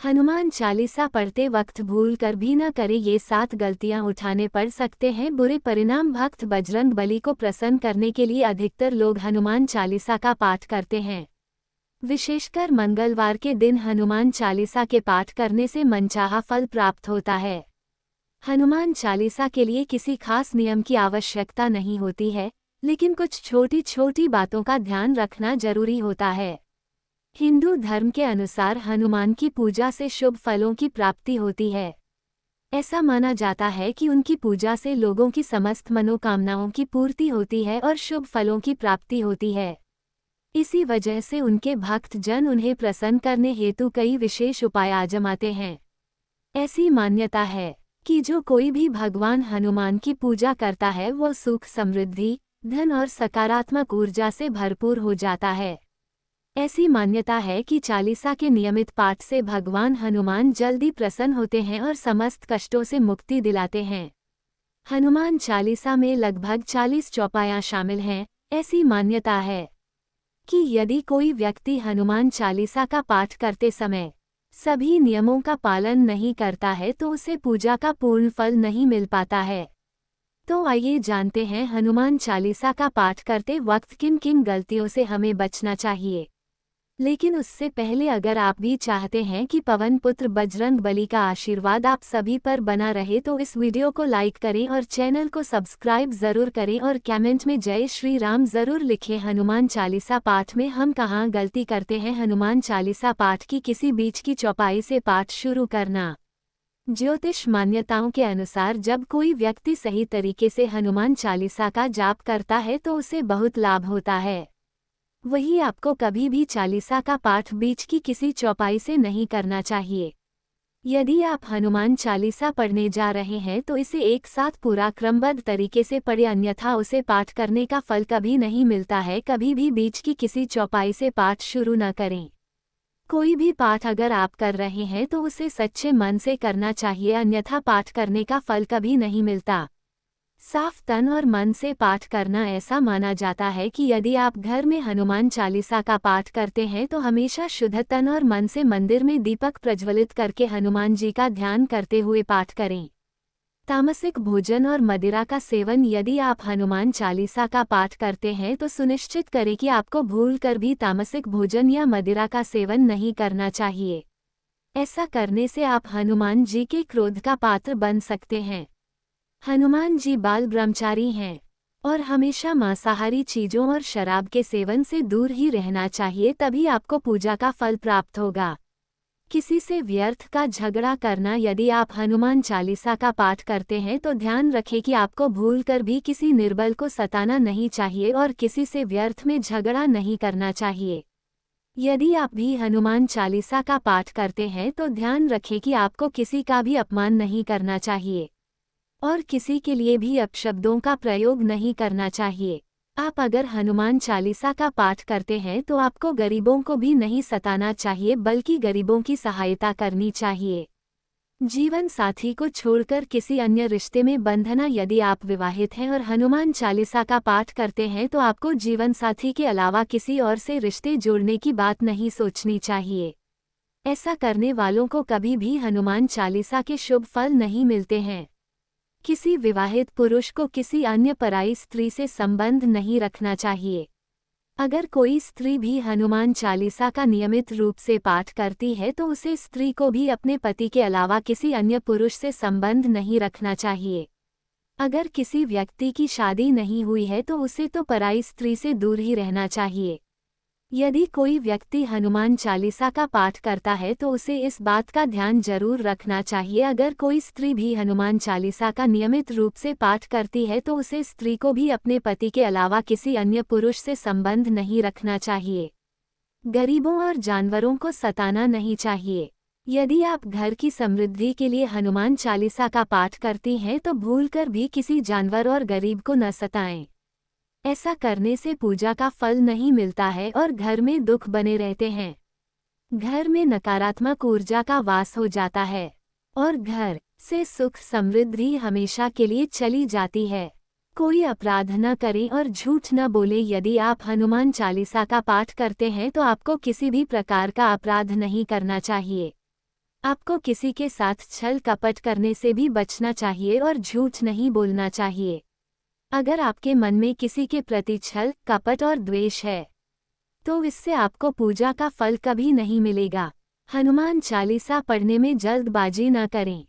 हनुमान चालीसा पढ़ते वक्त भूल कर भी न करें, ये 7 गलतियां उठाने पड़ सकते हैं बुरे परिणाम। भक्त बजरंग बली को प्रसन्न करने के लिए अधिकतर लोग हनुमान चालीसा का पाठ करते हैं। विशेषकर मंगलवार के दिन हनुमान चालीसा के पाठ करने से मनचाहा फल प्राप्त होता है। हनुमान चालीसा के लिए किसी खास नियम की आवश्यकता नहीं होती है, लेकिन कुछ छोटी छोटी बातों का ध्यान रखना जरूरी होता है। हिंदू धर्म के अनुसार हनुमान की पूजा से शुभ फलों की प्राप्ति होती है। ऐसा माना जाता है कि उनकी पूजा से लोगों की समस्त मनोकामनाओं की पूर्ति होती है और शुभ फलों की प्राप्ति होती है। इसी वजह से उनके भक्त जन उन्हें प्रसन्न करने हेतु कई विशेष उपाय आजमाते हैं। ऐसी मान्यता है कि जो कोई भी भगवान हनुमान की पूजा करता है वो सुख, समृद्धि, धन और सकारात्मक ऊर्जा से भरपूर हो जाता है। ऐसी मान्यता है कि चालीसा के नियमित पाठ से भगवान हनुमान जल्दी प्रसन्न होते हैं और समस्त कष्टों से मुक्ति दिलाते हैं। हनुमान चालीसा में लगभग 40 चौपायां शामिल हैं। ऐसी मान्यता है कि यदि कोई व्यक्ति हनुमान चालीसा का पाठ करते समय सभी नियमों का पालन नहीं करता है तो उसे पूजा का पूर्ण फल नहीं मिल पाता है। तो आइए जानते हैं हनुमान चालीसा का पाठ करते वक्त किन किन गलतियों से हमें बचना चाहिए। लेकिन उससे पहले अगर आप भी चाहते हैं कि पवन पुत्र बजरंग बली का आशीर्वाद आप सभी पर बना रहे तो इस वीडियो को लाइक करें और चैनल को सब्सक्राइब जरूर करें और कमेंट में जय श्री राम जरूर लिखें। हनुमान चालीसा पाठ में हम कहाँ गलती करते हैं। हनुमान चालीसा पाठ की किसी बीच की चौपाई से पाठ शुरू करना। ज्योतिष मान्यताओं के अनुसार जब कोई व्यक्ति सही तरीके से हनुमान चालीसा का जाप करता है तो उसे बहुत लाभ होता है। वही आपको कभी भी चालीसा का पाठ बीच की किसी चौपाई से नहीं करना चाहिए। यदि आप हनुमान चालीसा पढ़ने जा रहे हैं तो इसे एक साथ पूरा क्रमबद्ध तरीके से पढ़ें, अन्यथा उसे पाठ करने का फल कभी नहीं मिलता है। कभी भी बीच की किसी चौपाई से पाठ शुरू न करें। कोई भी पाठ अगर आप कर रहे हैं तो उसे सच्चे मन से करना चाहिए, अन्यथा पाठ करने का फल कभी नहीं मिलता। साफ तन और मन से पाठ करना। ऐसा माना जाता है कि यदि आप घर में हनुमान चालीसा का पाठ करते हैं तो हमेशा शुद्ध तन और मन से मंदिर में दीपक प्रज्वलित करके हनुमान जी का ध्यान करते हुए पाठ करें। तामसिक भोजन और मदिरा का सेवन। यदि आप हनुमान चालीसा का पाठ करते हैं तो सुनिश्चित करें कि आपको भूलकर भी तामसिक भोजन या मदिरा का सेवन नहीं करना चाहिए। ऐसा करने से आप हनुमान जी के क्रोध का पात्र बन सकते हैं। हनुमान जी बाल ब्रह्मचारी हैं और हमेशा मांसाहारी चीजों और शराब के सेवन से दूर ही रहना चाहिए, तभी आपको पूजा का फल प्राप्त होगा। किसी से व्यर्थ का झगड़ा करना। यदि आप हनुमान चालीसा का पाठ करते हैं तो ध्यान रखें कि आपको भूलकर भी किसी निर्बल को सताना नहीं चाहिए और किसी से व्यर्थ में झगड़ा नहीं करना चाहिए। यदि आप भी हनुमान चालीसा का पाठ करते हैं तो ध्यान रखें कि आपको किसी का भी अपमान नहीं करना चाहिए और किसी के लिए भी अपशब्दों का प्रयोग नहीं करना चाहिए। आप अगर हनुमान चालीसा का पाठ करते हैं तो आपको गरीबों को भी नहीं सताना चाहिए, बल्कि गरीबों की सहायता करनी चाहिए। जीवन साथी को छोड़कर किसी अन्य रिश्ते में बंधना। यदि आप विवाहित हैं और हनुमान चालीसा का पाठ करते हैं तो आपको जीवन साथी के अलावा किसी और से रिश्ते जोड़ने की बात नहीं सोचनी चाहिए। ऐसा करने वालों को कभी भी हनुमान चालीसा के शुभ फल नहीं मिलते हैं। किसी विवाहित पुरुष को किसी अन्य पराई स्त्री से संबंध नहीं रखना चाहिए। अगर कोई स्त्री भी हनुमान चालीसा का नियमित रूप से पाठ करती है तो उसे स्त्री को भी अपने पति के अलावा किसी अन्य पुरुष से संबंध नहीं रखना चाहिए। अगर किसी व्यक्ति की शादी नहीं हुई है तो उसे तो पराई स्त्री से दूर ही रहना चाहिए। यदि कोई व्यक्ति हनुमान चालीसा का पाठ करता है तो उसे इस बात का ध्यान जरूर रखना चाहिए, अगर कोई स्त्री भी हनुमान चालीसा का नियमित रूप से पाठ करती है तो उसे स्त्री को भी अपने पति के अलावा किसी अन्य पुरुष से संबंध नहीं रखना चाहिए। गरीबों और जानवरों को सताना नहीं चाहिए। यदि आप घर की समृद्धि के लिए हनुमान चालीसा का पाठ करती हैं तो भूलकर भी किसी जानवर और गरीब को न सताएं। ऐसा करने से पूजा का फल नहीं मिलता है और घर में दुख बने रहते हैं। घर में नकारात्मक ऊर्जा का वास हो जाता है और घर से सुख समृद्धि हमेशा के लिए चली जाती है। कोई अपराध न करें और झूठ न बोले। यदि आप हनुमान चालीसा का पाठ करते हैं तो आपको किसी भी प्रकार का अपराध नहीं करना चाहिए। आपको किसी के साथ छल कपट करने से भी बचना चाहिए और झूठ नहीं बोलना चाहिए। अगर आपके मन में किसी के प्रति छल कपट और द्वेष है तो इससे आपको पूजा का फल कभी नहीं मिलेगा। हनुमान चालीसा पढ़ने में जल्दबाजी न करें।